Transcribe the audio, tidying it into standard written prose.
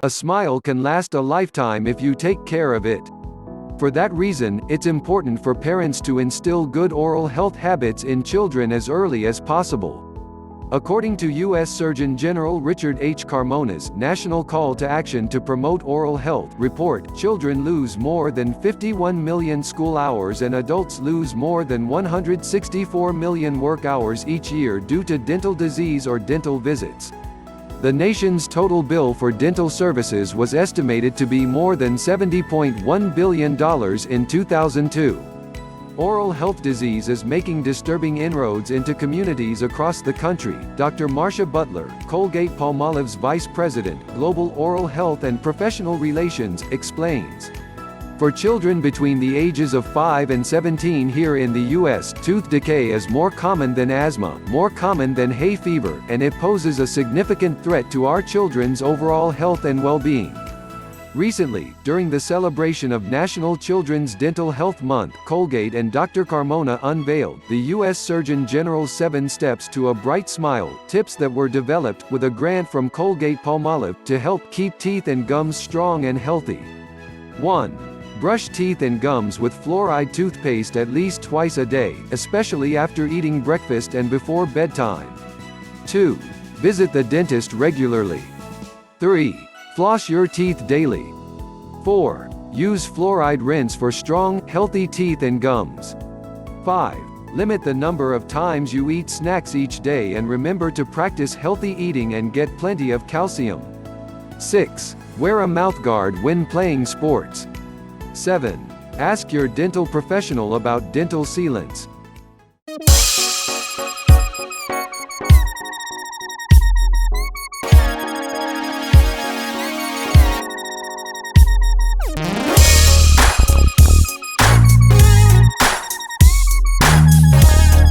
A smile can last a lifetime if you take care of it. For that reason, it's important for parents to instill good oral health habits in children as early as possible. According to U.S. Surgeon General Richard H. Carmona's National Call to Action to Promote Oral Health report, children lose more than 51 million school hours and adults lose more than 164 million work hours each year due to dental disease or dental visits. The nation's total bill for dental services was estimated to be more than $70.1 billion in 2002. Oral health disease is making disturbing inroads into communities across the country, Dr. Marcia Butler, Colgate-Palmolive's Vice President, Global Oral Health and Professional Relations, explains. For children between the ages of 5 and 17 here in the U.S., tooth decay is more common than asthma, more common than hay fever, and it poses a significant threat to our children's overall health and well-being. Recently, during the celebration of National Children's Dental Health Month, Colgate and Dr. Carmona unveiled the U.S. Surgeon General's 7 Steps to a Bright Smile, tips that were developed with a grant from Colgate-Palmolive to help keep teeth and gums strong and healthy. 1. Brush teeth and gums with fluoride toothpaste at least twice a day, especially after eating breakfast and before bedtime. 2. Visit the dentist regularly. 3. Floss your teeth daily. 4. Use fluoride rinse for strong, healthy teeth and gums. 5. Limit the number of times you eat snacks each day and remember to practice healthy eating and get plenty of calcium. 6. Wear a mouthguard when playing sports. 7. Ask your dental professional about dental sealants.